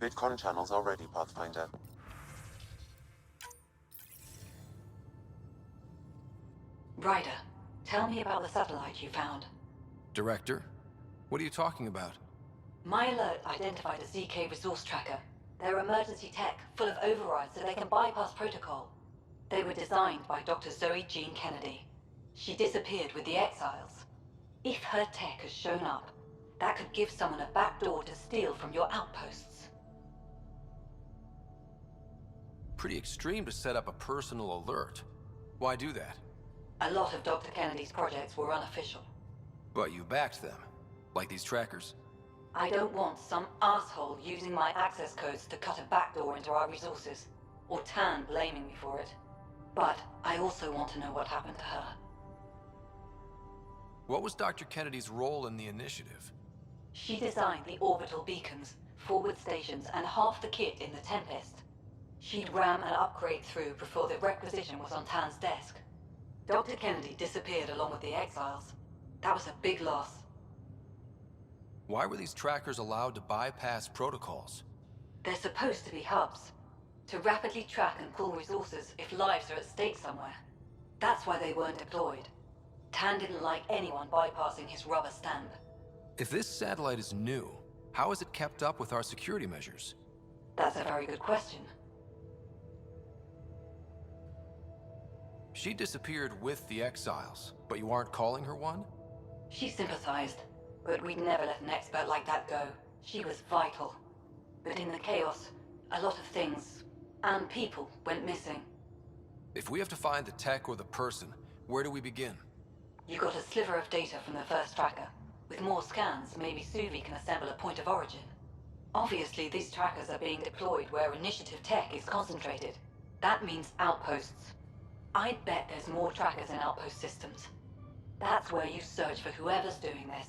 Bitcoin channels are ready, Pathfinder. Ryder, tell me about the satellite you found. Director? What are you talking about? My alert identified a ZK resource tracker. They're emergency tech, full of overrides so they can bypass protocol. They were designed by Dr. Zoe Jean Kennedy. She disappeared with the Exiles. If her tech has shown up, that could give someone a backdoor to steal from your outposts. Pretty extreme to set up a personal alert. Why do that? A lot of Dr. Kennedy's projects were unofficial. But you backed them, like these trackers. I don't want some asshole using my access codes to cut a backdoor into our resources, or Tan blaming me for it. But I also want to know what happened to her. What was Dr. Kennedy's role in the initiative? She designed the orbital beacons, forward stations, and half the kit in the Tempest. She'd ram an upgrade through before the requisition was on Tan's desk. Dr. Kennedy disappeared along with the Exiles. That was a big loss. Why were these trackers allowed to bypass protocols? They're supposed to be hubs, to rapidly track and pull resources if lives are at stake somewhere. That's why they weren't deployed. Tan didn't like anyone bypassing his rubber stamp. If this satellite is new, how is it kept up with our security measures? That's a very good question. She disappeared with the Exiles, but you aren't calling her one? She sympathized, but we'd never let an expert like that go. She was vital. But in the chaos, a lot of things, and people, went missing. If we have to find the tech or the person, where do we begin? You got a sliver of data from the first tracker. With more scans, maybe Suvi can assemble a point of origin. Obviously, these trackers are being deployed where initiative tech is concentrated. That means outposts. I'd bet there's more trackers in outpost systems. That's where you search for whoever's doing this.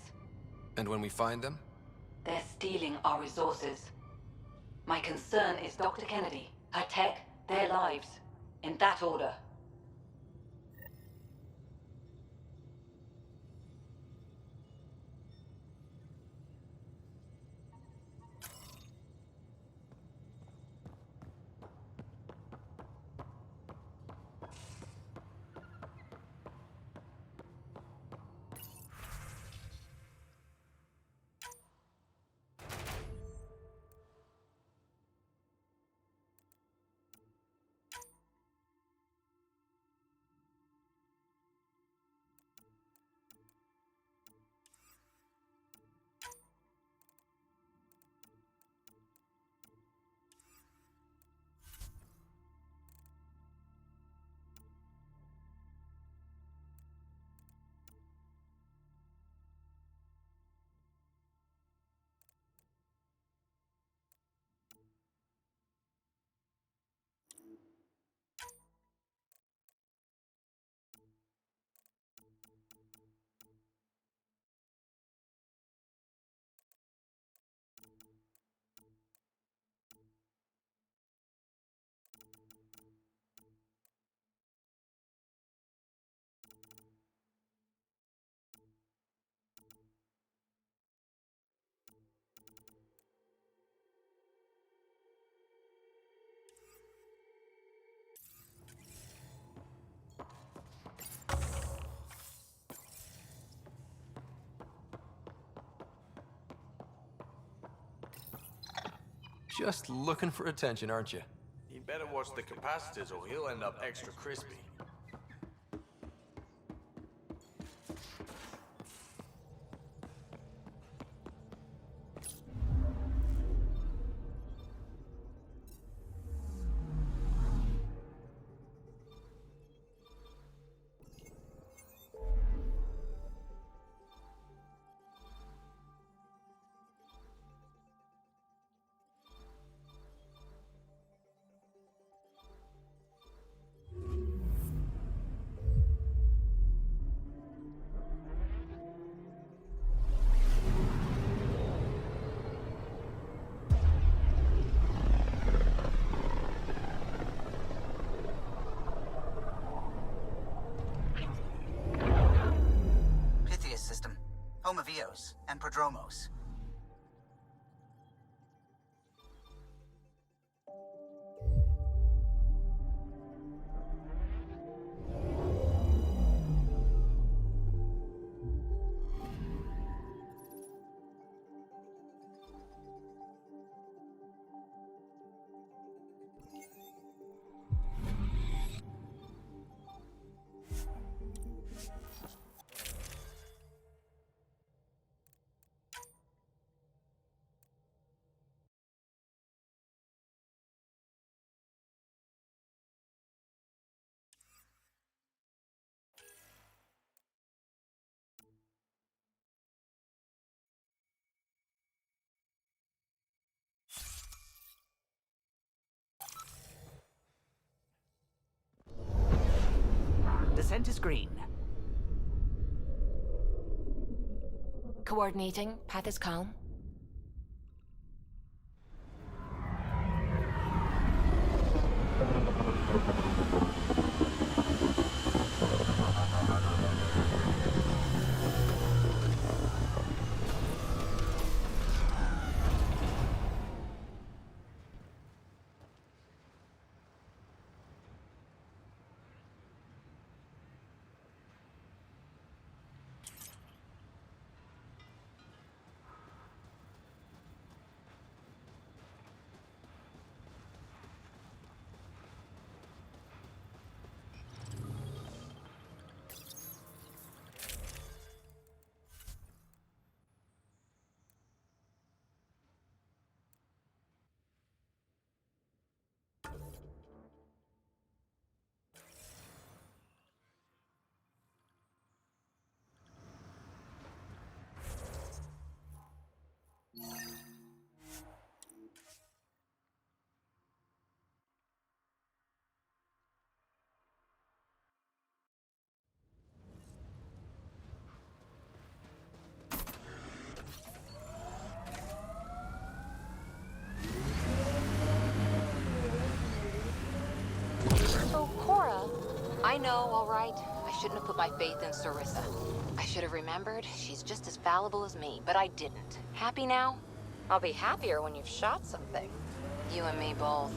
And when we find them? They're stealing our resources. My concern is Dr. Kennedy, her tech, their lives. In that order. Just looking for attention, aren't you? You better watch the capacitors or he'll end up extra crispy. Home of Eos and Prodromos. Scent is green. Coordinating. Path is calm. So, Cora, I know, all right. I shouldn't have put my faith in Sarissa. I should have remembered she's just as fallible as me, but I didn't. Happy now? I'll be happier when you've shot something. You and me both.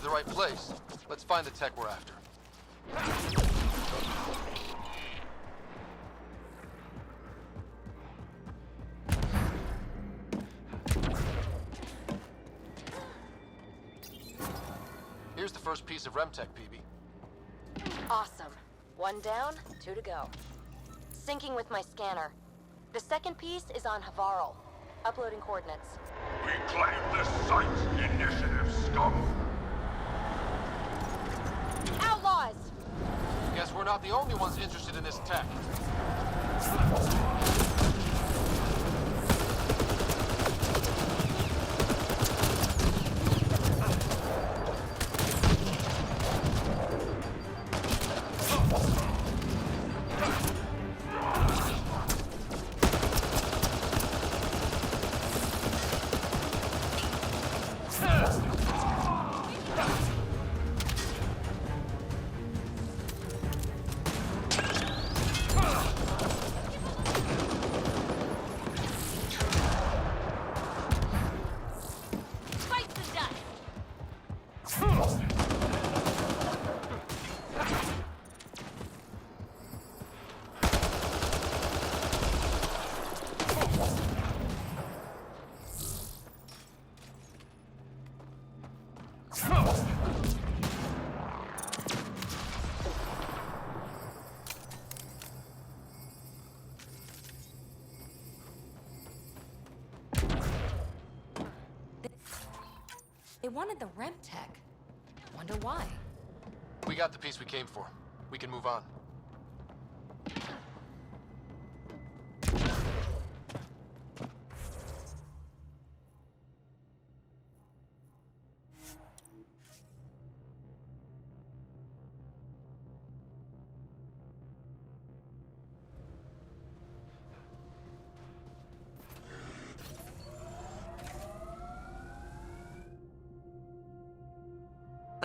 Right place. Let's find the tech we're after. Here's the first piece of Remtech, PB. Awesome. One down, 2 to go. Syncing with my scanner. The second piece is on Havarl. Uploading coordinates. Reclaim the site, initiative scum! Outlaws! Guess we're not the only ones interested in this tech. They wanted the Remtech. Wonder why. We got the piece we came for. We can move on.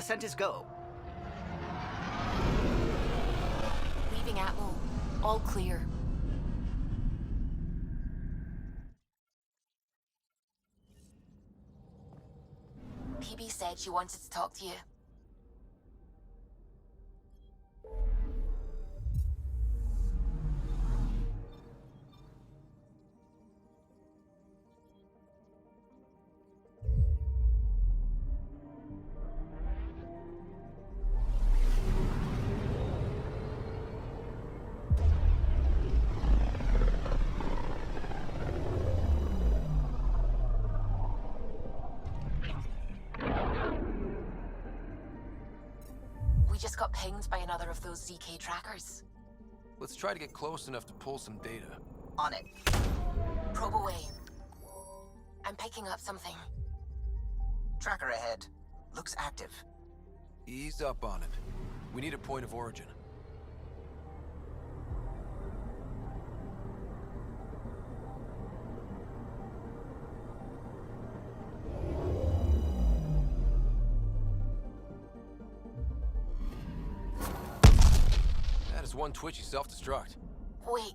Ascent is go. Leaving Atmo. All clear. PB said she wanted to talk to you. Just got pinged by another of those ZK trackers. Let's try to get close enough to pull some data. On it. Probe away. I'm picking up something. Tracker ahead. Looks active. Ease up on it. We need a point of origin. That is one twitchy self-destruct. Wait,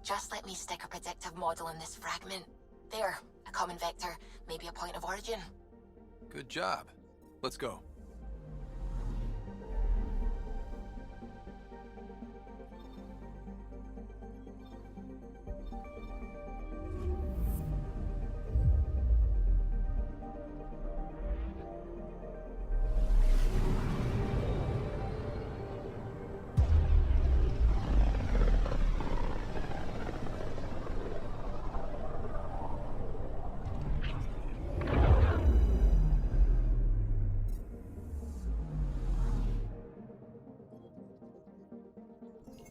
just let me stick a predictive model in this fragment. There, a common vector, maybe a point of origin. Good job. Let's go.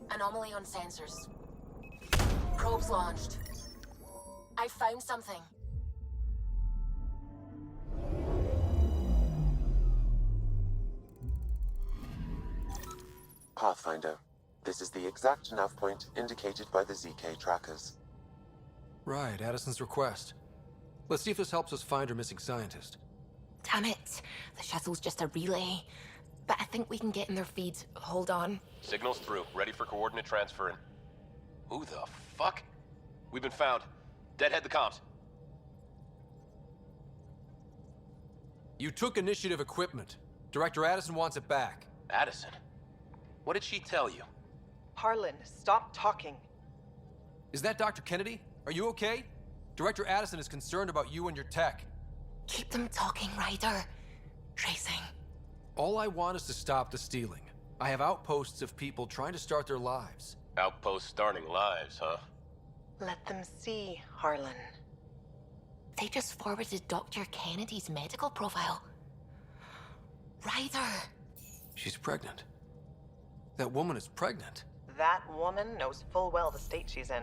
Anomaly on sensors. Probes launched. I found something. Pathfinder, this is the exact nav point indicated by the ZK trackers. Right, Addison's request. Let's see if this helps us find her missing scientist. Damn it. The shuttle's just a relay. But I think we can get in their feed. Hold on. Signal's through. Ready for coordinate transferring. Who the fuck? We've been found. Deadhead the comms. You took initiative equipment. Director Addison wants it back. Addison? What did she tell you? Harlan, stop talking. Is that Dr. Kennedy? Are you okay? Director Addison is concerned about you and your tech. Keep them talking, Ryder. Tracing. All I want is to stop the stealing. I have outposts of people trying to start their lives. Outpost starting lives, huh? Let them see, Harlan. They just forwarded Dr. Kennedy's medical profile. Ryder. She's pregnant. That woman is pregnant. That woman knows full well the state she's in.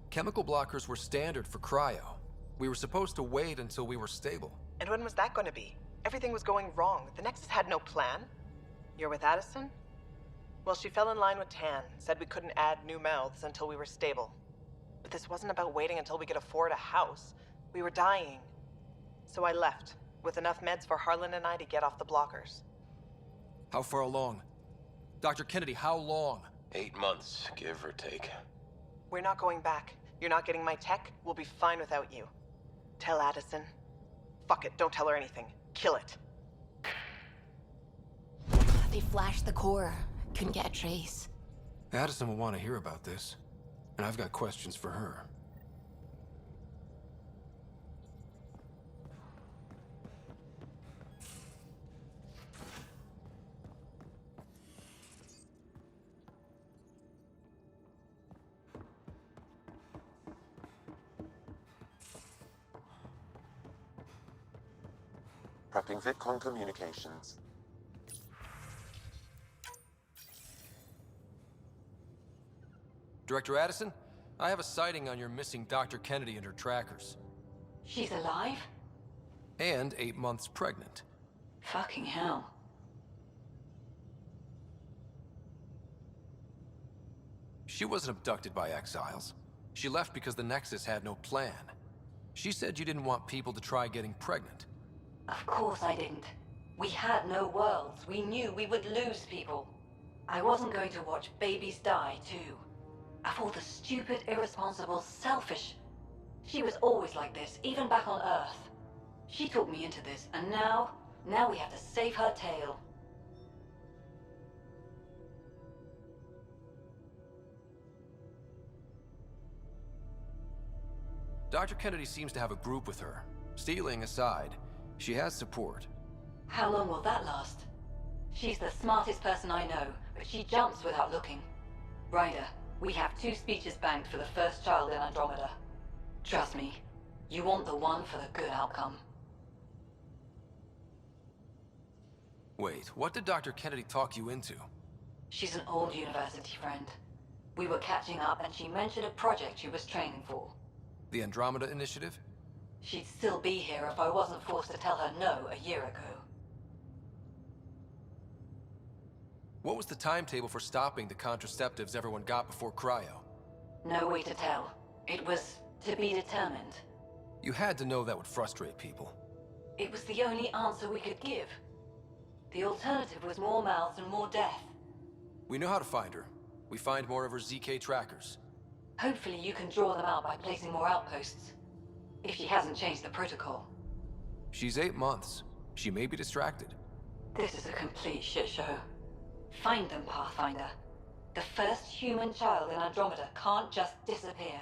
Chemical blockers were standard for cryo. We were supposed to wait until we were stable. And when was that going to be? Everything was going wrong. The Nexus had no plan. You're with Addison? Well, she fell in line with Tan, said we couldn't add new mouths until we were stable. But this wasn't about waiting until we could afford a house. We were dying. So I left, with enough meds for Harlan and I to get off the blockers. How far along? Dr. Kennedy, how long? 8 months, give or take. We're not going back. You're not getting my tech. We'll be fine without you. Tell Addison. Fuck it, don't tell her anything. Kill it. They flashed the core. Couldn't get a trace. Addison will want to hear about this. And I've got questions for her. Prepping VidCon communications. Director Addison, I have a sighting on your missing Dr. Kennedy and her trackers. She's alive? And 8 months pregnant. Fucking hell. She wasn't abducted by exiles. She left because the Nexus had no plan. She said you didn't want people to try getting pregnant. Of course I didn't. We had no worlds. We knew we would lose people. I wasn't going to watch babies die, too. Of all the stupid, irresponsible, selfish... She was always like this, even back on Earth. She talked me into this, and now we have to save her tail. Dr. Kennedy seems to have a group with her. Stealing aside, she has support. How long will that last? She's the smartest person I know, but she jumps without looking. Ryder, we have 2 speeches banked for the first child in Andromeda. Trust me, you want the one for the good outcome. Wait, what did Dr. Kennedy talk you into? She's an old university friend. We were catching up and she mentioned a project she was training for. The Andromeda Initiative? She'd still be here if I wasn't forced to tell her no a year ago. What was the timetable for stopping the contraceptives everyone got before cryo? No way to tell. It was to be determined. You had to know that would frustrate people. It was the only answer we could give. The alternative was more mouths and more death. We know how to find her. We find more of her ZK trackers. Hopefully you can draw them out by placing more outposts. If she hasn't changed the protocol. She's 8 months. She may be distracted. This is a complete shit show. Find them, Pathfinder. The first human child in Andromeda can't just disappear.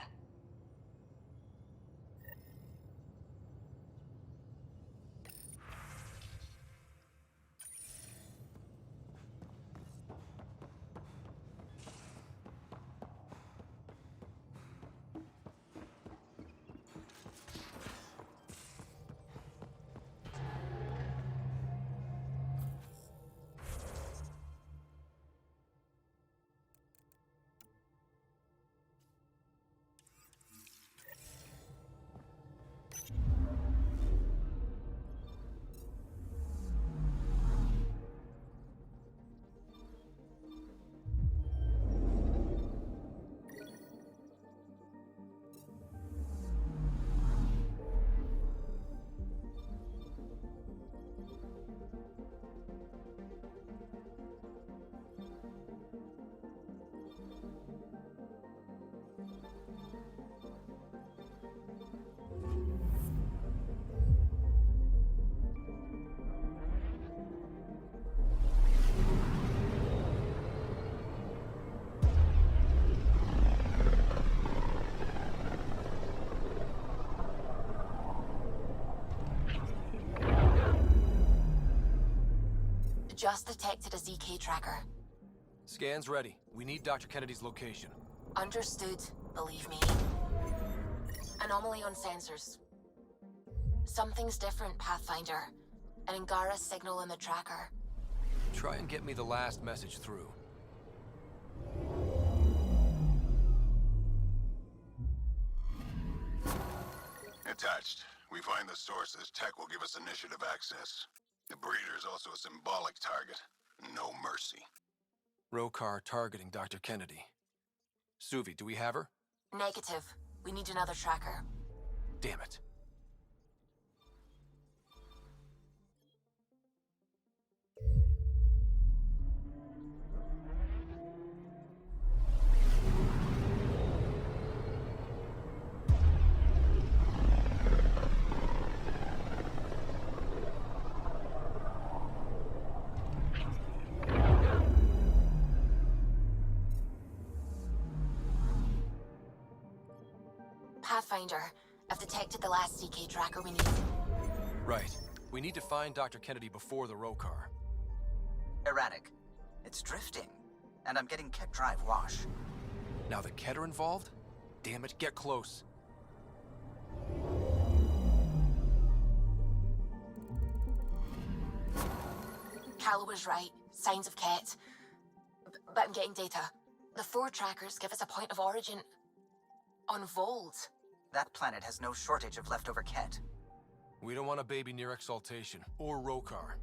Just detected a ZK tracker. Scan's ready. We need Dr. Kennedy's location. Understood, believe me. Anomaly on sensors. Something's different, Pathfinder. An Angara signal in the tracker. Try and get me the last message through. Attached. We find the source. This tech will give us initiative access. The breeder is also a symbolic target. No mercy. Rokar targeting Dr. Kennedy. Suvi, do we have her? Negative. We need another tracker. Damn it. Pathfinder, I've detected the last ZK tracker we need. Right. We need to find Dr. Kennedy before the Rokar. Erratic. It's drifting. And I'm getting Ket drive wash. Now the Ket are involved? Damn it, get close. Calla was right. Signs of Ket. But I'm getting data. The 4 trackers give us a point of origin on Vold. That planet has no shortage of leftover Ket. We don't want a baby near Exaltation, or Rokar.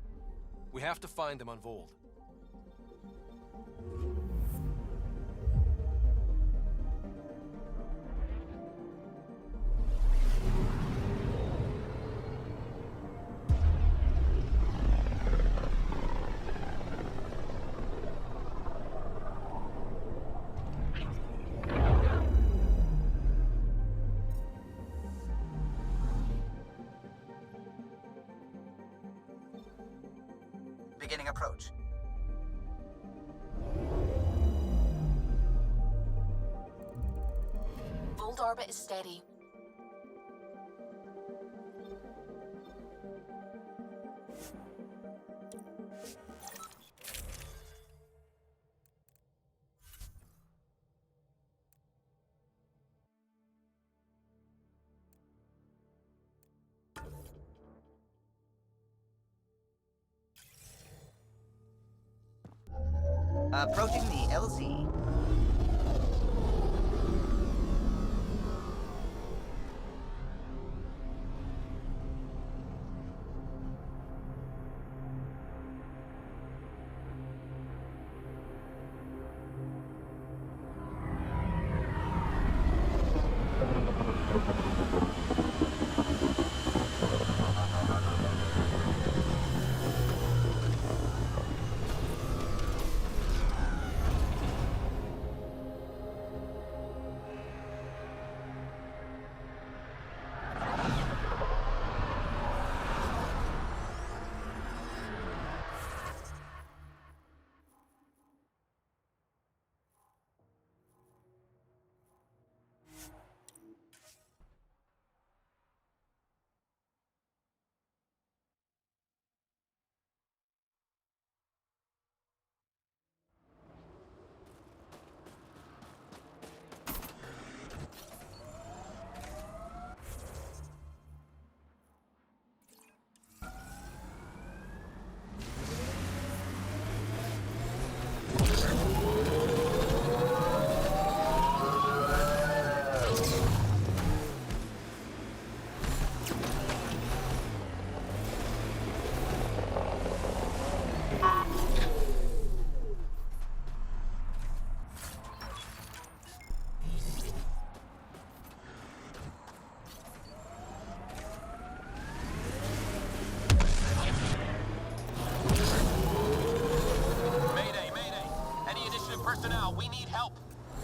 We have to find them on Vold. approach. Old orbit is steady. Approaching the LZ.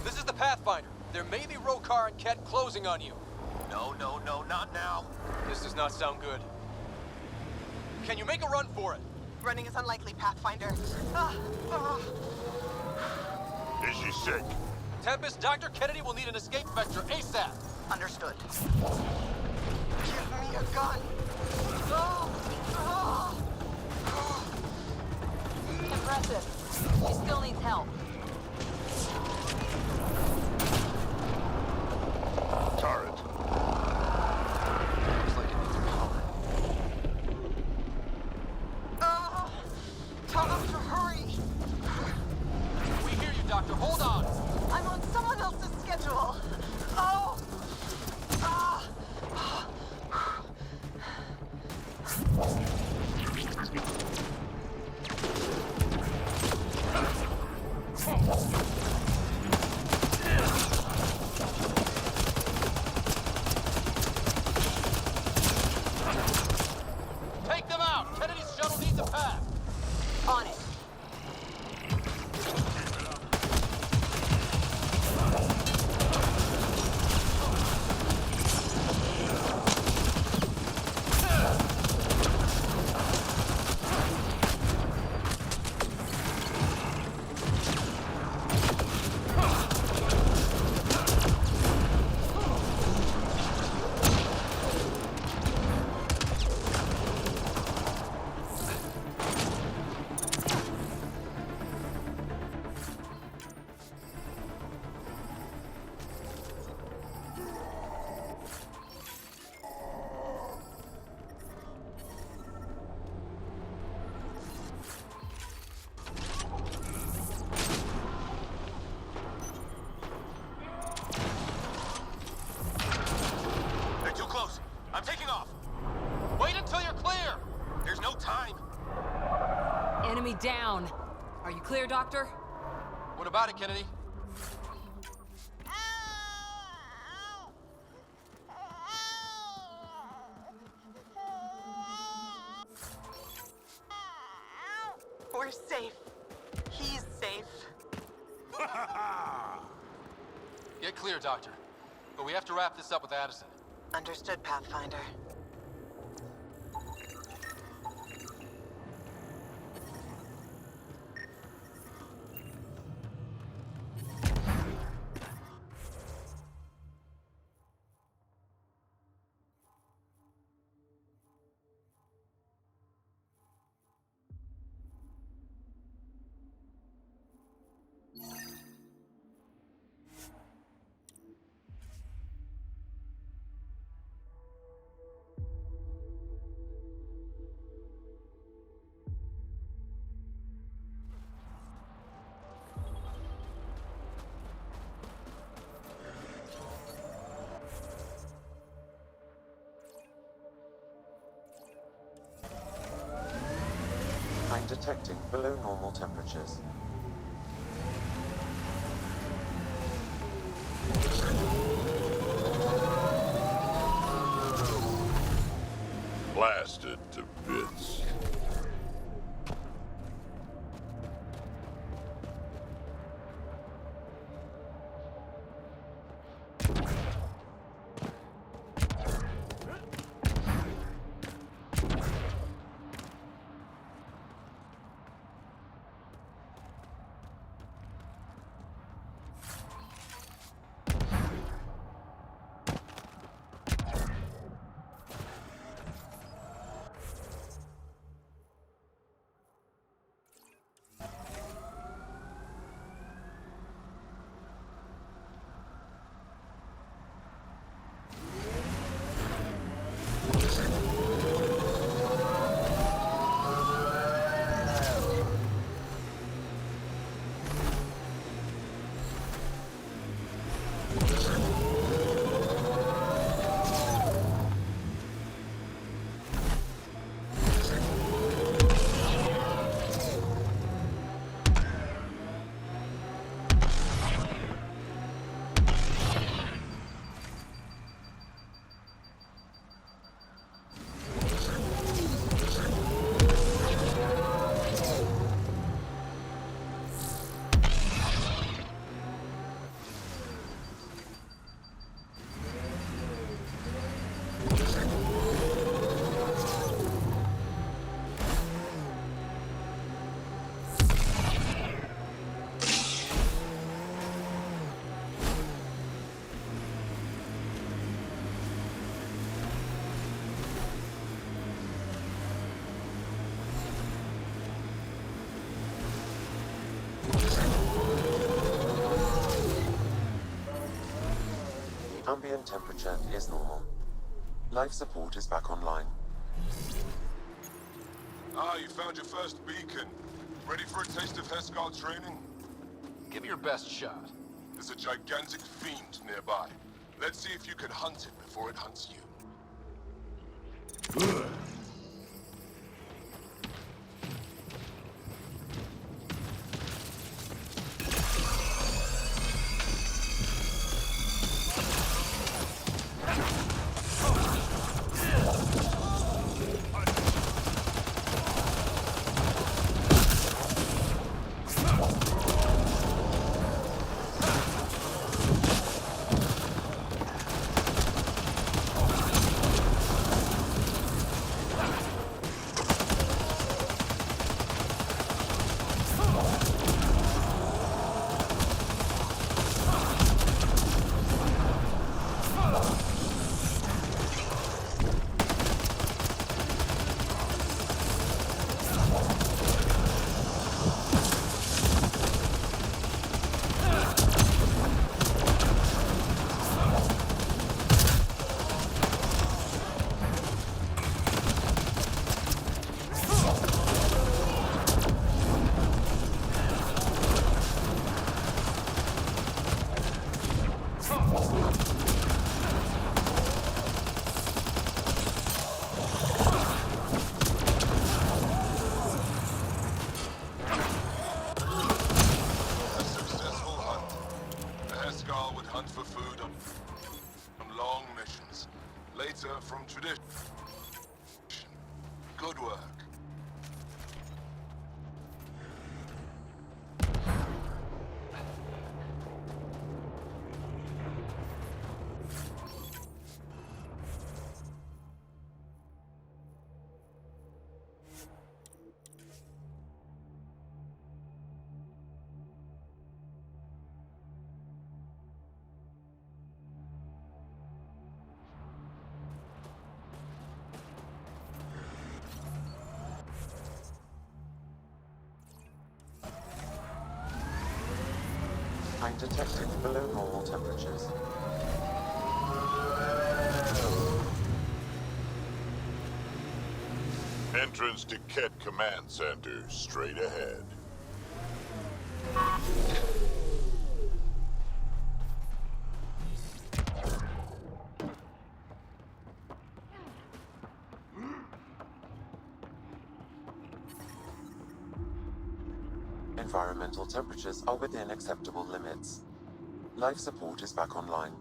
This is the Pathfinder. There may be Rokar and Ket closing on you. No, not now. This does not sound good. Can you make a run for it? Running is unlikely, Pathfinder. Is she sick? Tempest, Dr. Kennedy will need an escape vector ASAP. Understood. Give me a gun. Impressive. She still needs help. Turret. Looks like it needs power. Tell them to hurry. We hear you, Doctor. Hold on. I'm on someone else's schedule. Oh! Ah! Take them out. Kennedy's shuttle needs a path. On it. They're too close. I'm taking off. Wait until you're clear. There's no time. Enemy down. Are you clear, Doctor? What about it, Kennedy? We're safe. He's safe. Get clear, Doctor. But we have to wrap this up with Addison. Understood, Pathfinder. detecting below normal temperatures. Blasted to bits. Ambient temperature is normal. Life support is back online. Ah, you found your first beacon. Ready for a taste of Heskar training? Give it your best shot. There's a gigantic fiend nearby. Let's see if you can hunt it before it hunts you. For food on long missions. Later, from tradition. Good work. I'm detecting below normal temperatures. Entrance to Ket Command Center, straight ahead. Environmental temperatures are within acceptable limits. Life support is back online.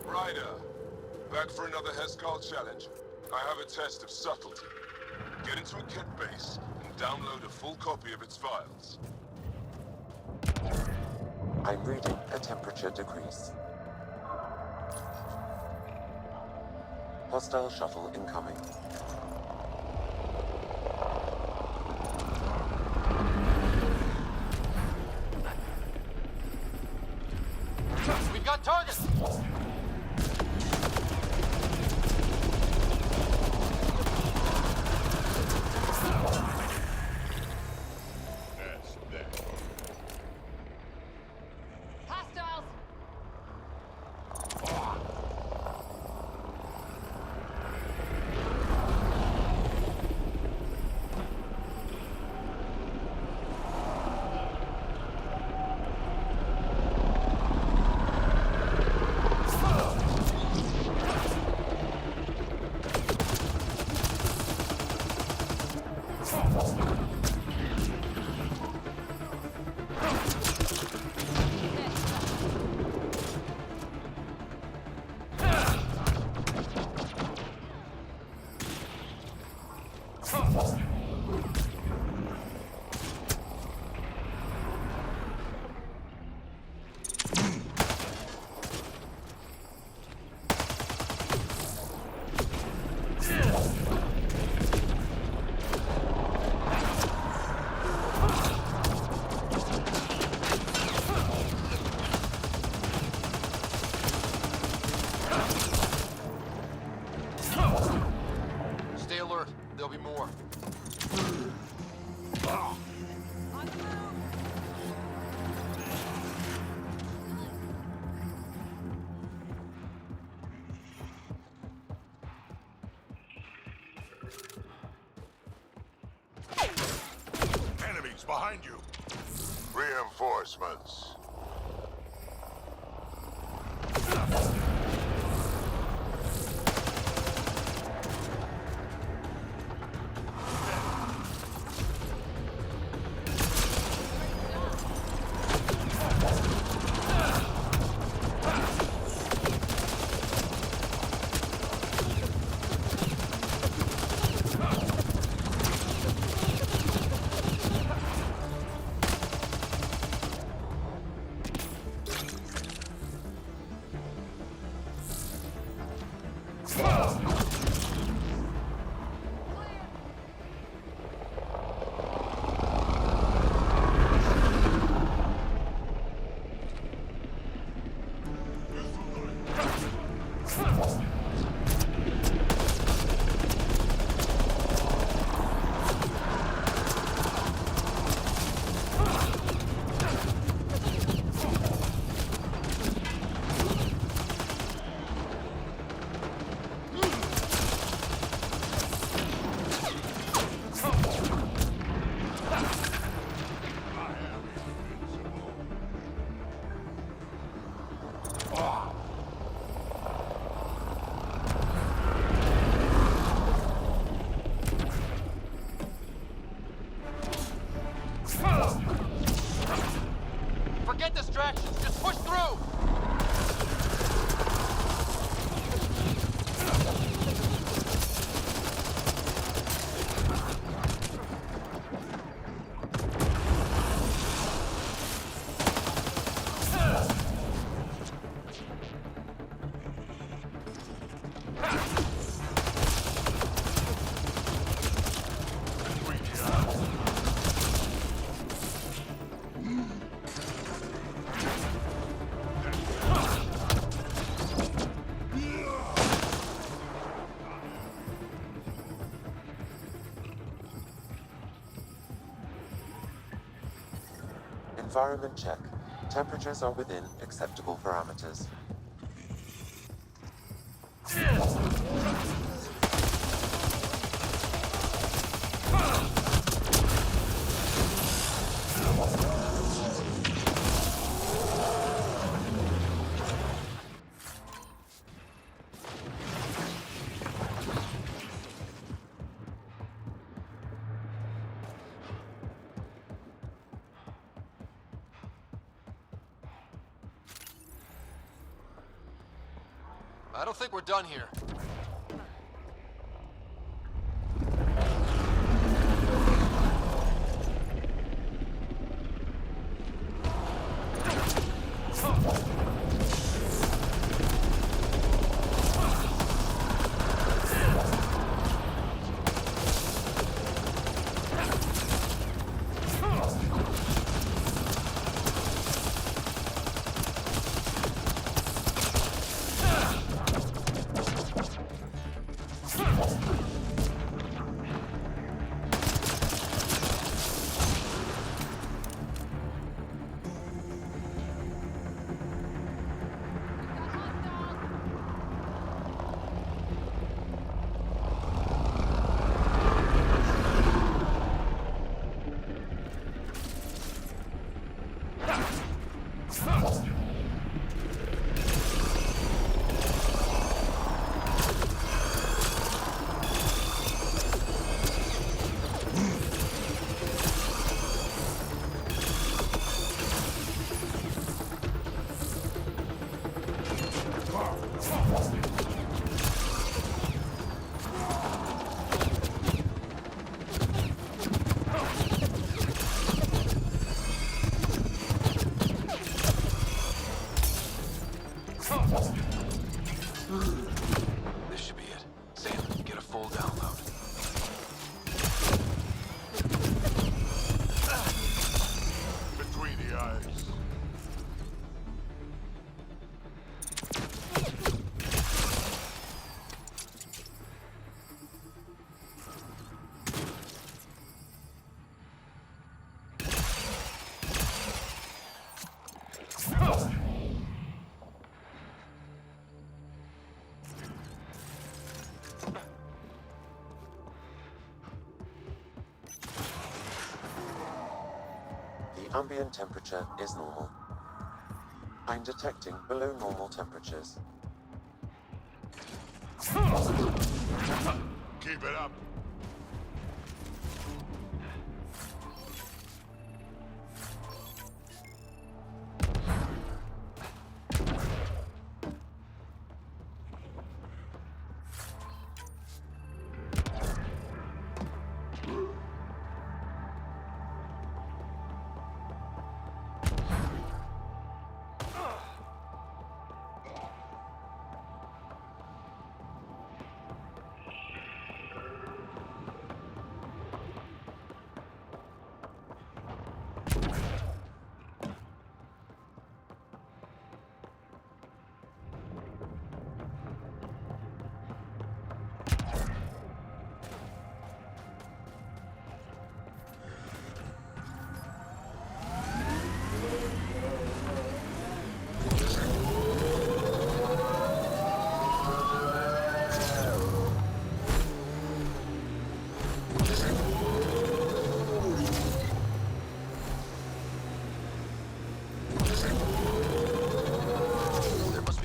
Ryder, back for another Heskal challenge. I have a test of subtlety. Get into a kit base and download a full copy of its files. I'm reading a temperature decrease. Hostile shuttle incoming. We've got targets! Hostiles! Stay alert. There'll be more. Enemies behind you. Reinforcements. Forget distractions. Just push through. Environment check. Temperatures are within acceptable parameters. I don't think we're done here. This should be it. Sam, get a full download. Between the eyes. The ambient temperature is normal. I'm detecting below normal temperatures. Keep it up.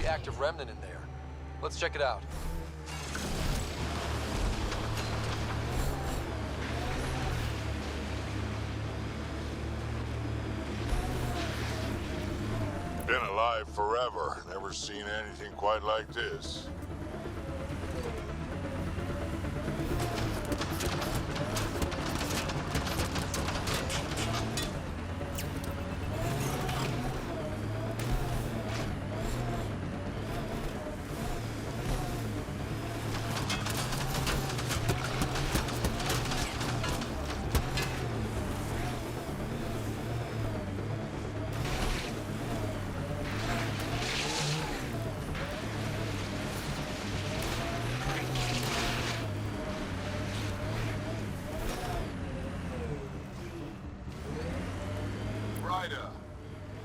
Active remnant in there. Let's check it out. Been alive forever. Never seen anything quite like this.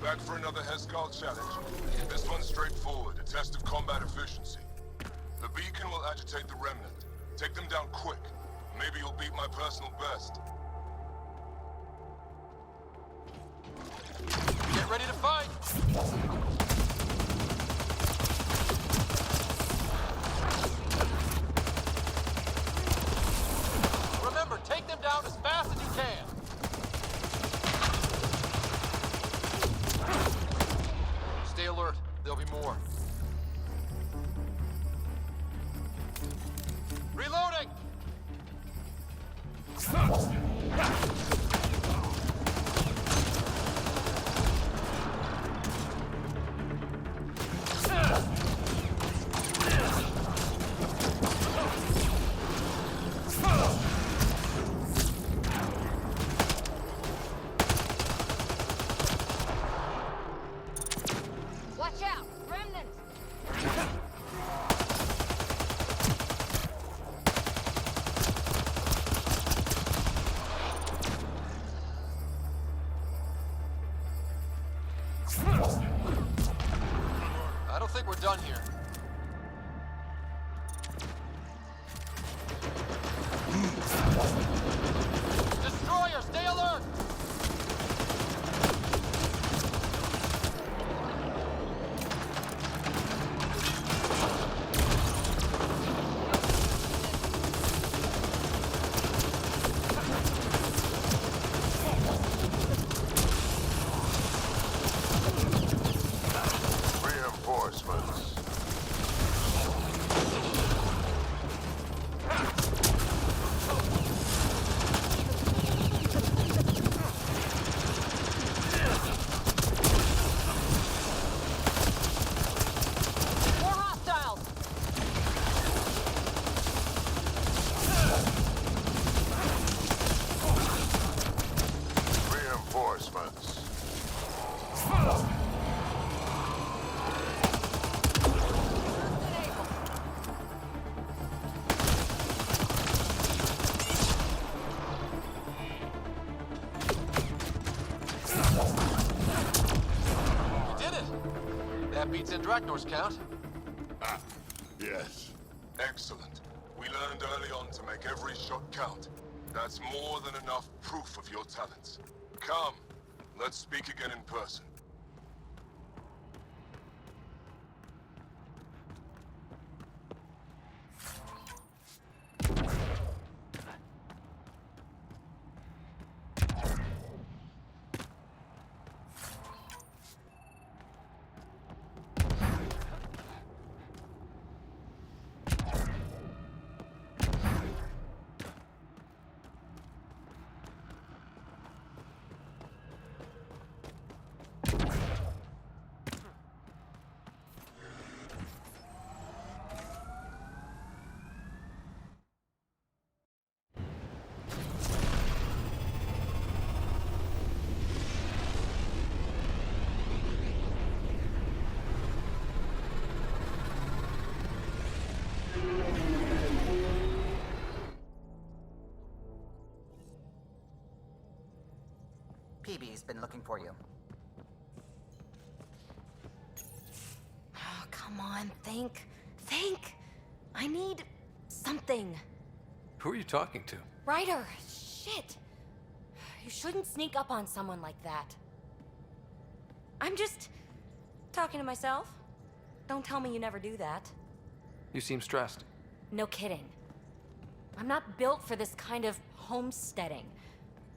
Back for another Heskal challenge. This one's straightforward, a test of combat efficiency. The beacon will agitate the remnant. Take them down quick. Maybe you'll beat my personal best. Get ready to fight! Remember, take them down as fast as you can! Stay alert. There'll be more. done here. Destroyer, stay alert! Reinforcements. More hostiles! Reinforcements. You did it! That beats Indraknor's count. Ah, yes. Excellent. We learned early on to make every shot count. That's more than enough proof of your talents. Come, let's speak again in person. PB's been looking for you. Oh, come on, think. Think! I need something. Who are you talking to? Ryder, shit! You shouldn't sneak up on someone like that. I'm just talking to myself. Don't tell me you never do that. You seem stressed. No kidding. I'm not built for this kind of homesteading.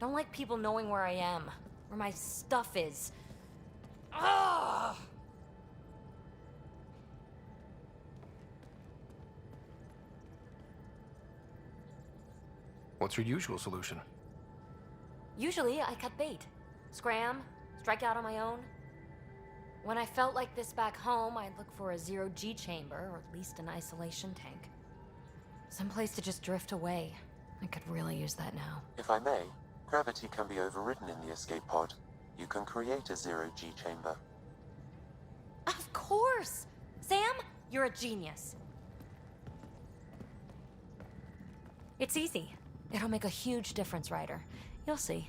Don't like people knowing where I am, where my stuff is. Ugh! What's your usual solution? Usually, I cut bait. Scram, strike out on my own. When I felt like this back home, I'd look for a zero-G chamber, or at least an isolation tank. Someplace to just drift away. I could really use that now. If I may, gravity can be overridden in the escape pod. You can create a zero-G chamber. Of course! Sam, you're a genius. It's easy. It'll make a huge difference, Ryder. You'll see.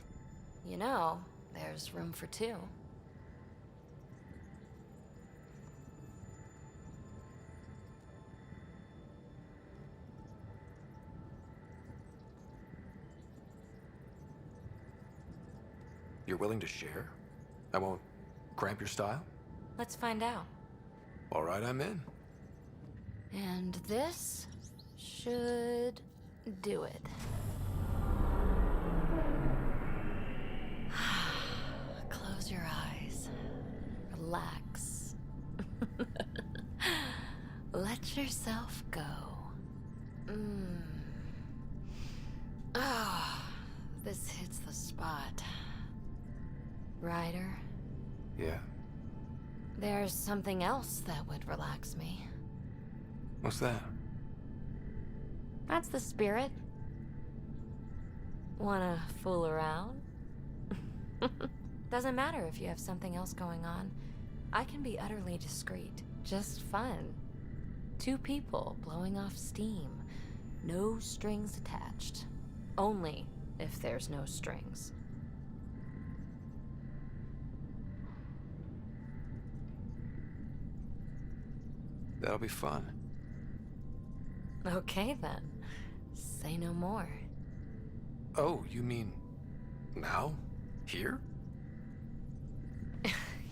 You know, there's room for two. You're willing to share? I won't cramp your style? Let's find out. All right, I'm in. And this should do it. Close your eyes. Relax. Let yourself go. Ah, this hits the spot. Ryder, Yeah? there's something else that would relax me. What's that? That's the spirit. Wanna fool around? Doesn't matter if you have something else going on. I can be utterly discreet. Just fun. Two people blowing off steam. No strings attached. Only if there's no strings. That'll be fun. Okay then. Say no more. Oh, you mean now? Here?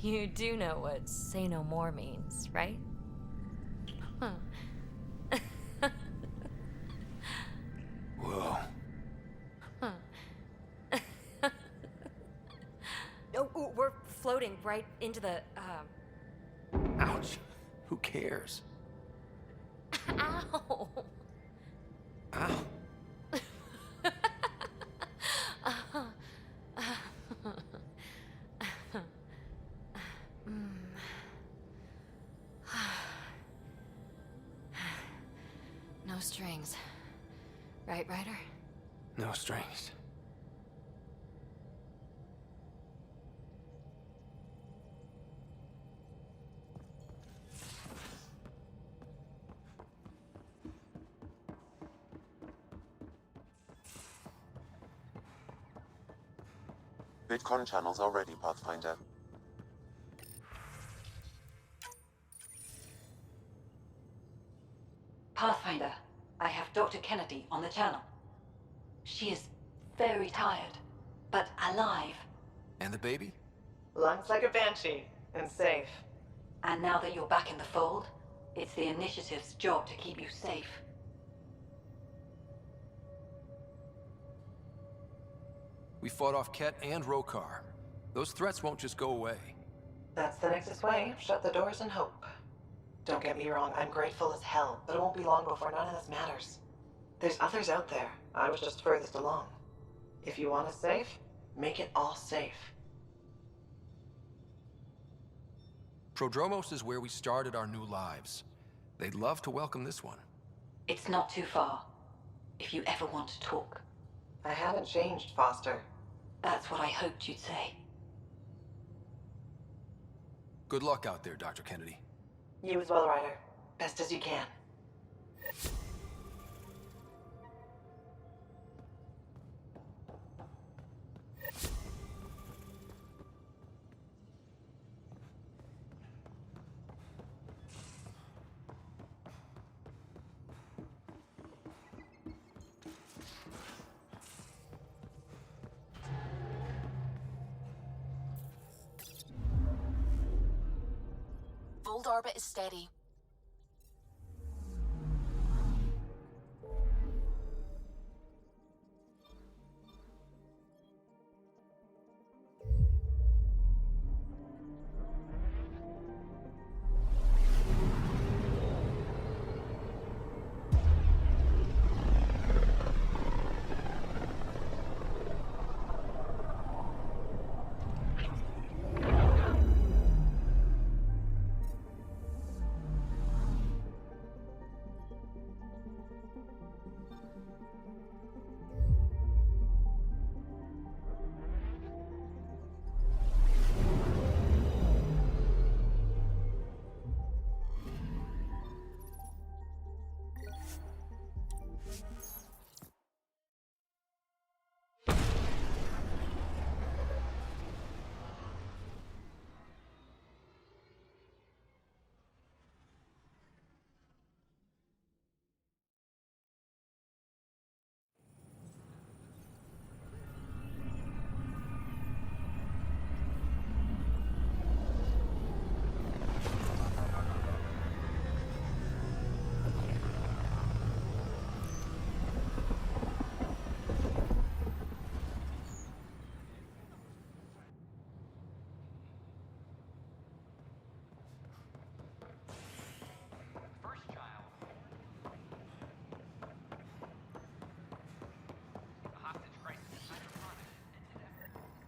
You do know what say no more means, right? Huh. Whoa. Huh. Oh, we're floating right into the, Ouch. Who cares? Ow! Ow. No strings. Right, Ryder? No strings. Bitcoin channels are ready, Pathfinder. Pathfinder, I have Dr. Kennedy on the channel. She is very tired, but alive. And the baby? Lungs like a banshee, and safe. And now that you're back in the fold, it's the Initiative's job to keep you safe. We fought off Ket and Rokar. Those threats won't just go away. That's the Nexus way. Shut the doors and hope. Don't get me wrong, I'm grateful as hell, but it won't be long before none of this matters. There's others out there. I was just furthest along. If you want us safe, make it all safe. Prodromos is where we started our new lives. They'd love to welcome this one. It's not too far, if you ever want to talk. I haven't changed, Foster. That's what I hoped you'd say. Good luck out there, Dr. Kennedy. You as well, Ryder. Best as you can. Fold orbit is steady.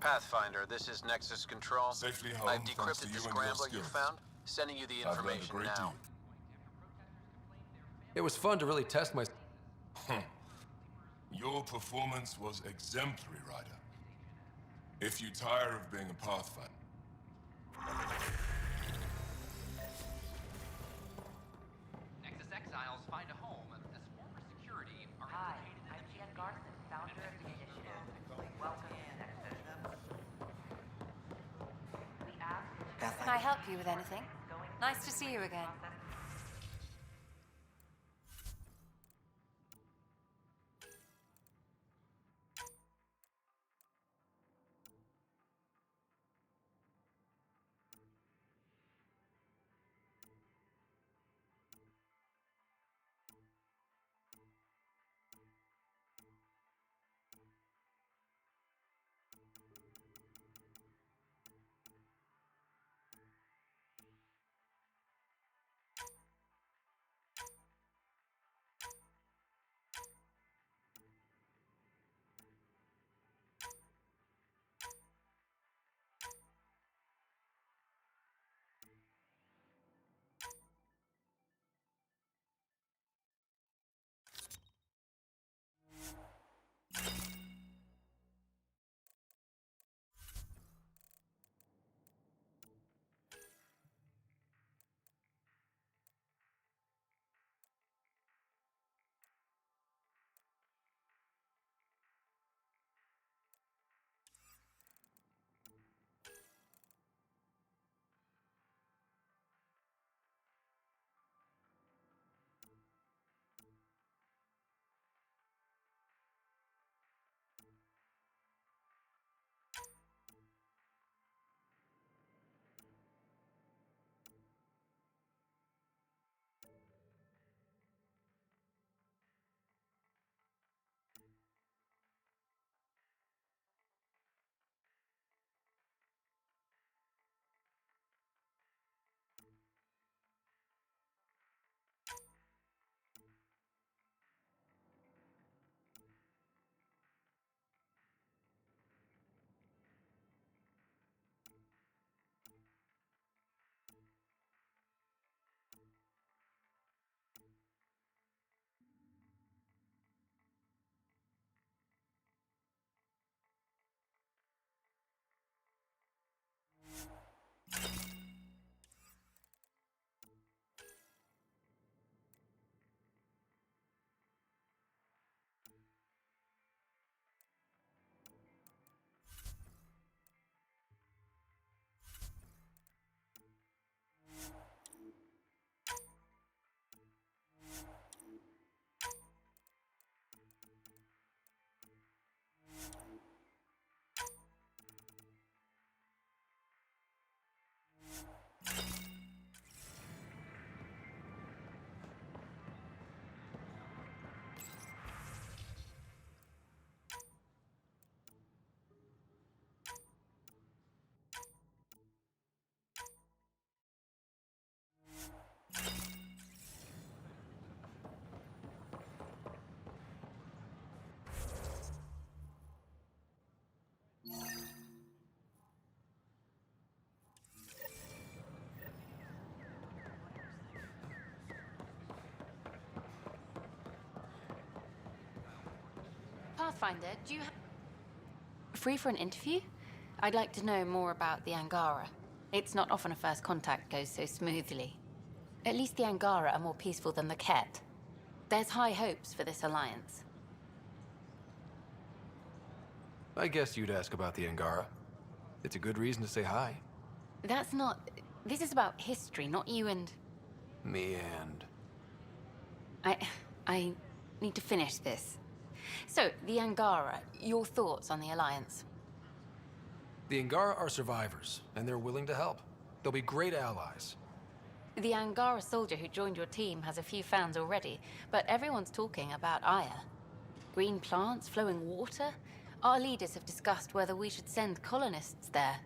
Pathfinder, this is Nexus Control. Safely home, I've thanks to decrypted you the and your scrambler you skills. found. Sending you the I've learned a information great now. deal. It was fun to really test my... Your performance was exemplary, Ryder. If you tire of being a Pathfinder... Nexus exiles find a home as former security are implicated in the Garson, founder of the initiative. Welcome to Nexus. Beth, Can I help you with anything? Nice to see you again. Pathfinder, do you free for an interview? I'd like to know more about the Angara. It's not often a first contact goes so smoothly. At least the Angara are more peaceful than the Ket. There's high hopes for this alliance. I guess you'd ask about the Angara. It's a good reason to say hi. That's not... This is about history, not you and... Me and... I need to finish this. So, the Angara, your thoughts on the alliance? The Angara are survivors, and they're willing to help. They'll be great allies. The Angara soldier who joined your team has a few fans already, but everyone's talking about Aya. Green plants, flowing water? Our leaders have discussed whether we should send colonists there.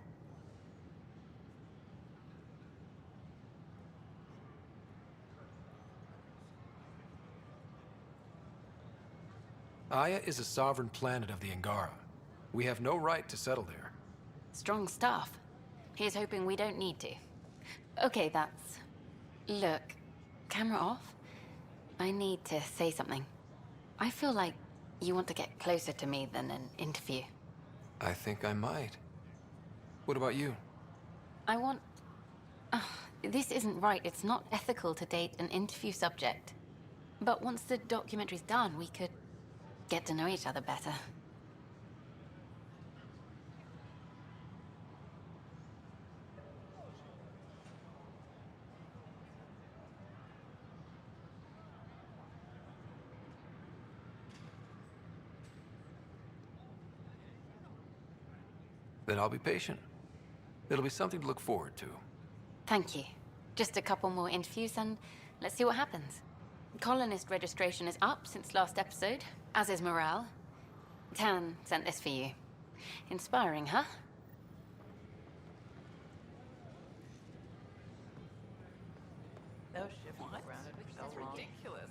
Aya is a sovereign planet of the Angara. We have no right to settle there. Strong stuff. Here's hoping we don't need to. Okay, that's... Look, camera off. I need to say something. I feel like you want to get closer to me than an interview. I think I might. What about you? I want... this isn't right. It's not ethical to date an interview subject. But once the documentary's done, we could get to know each other better. Then I'll be patient. It'll be something to look forward to. Thank you. Just a couple more interviews and let's see what happens. Colonist registration is up since last episode, as is morale. Tan sent this for you. Inspiring, huh? No shit. What? Ridiculous.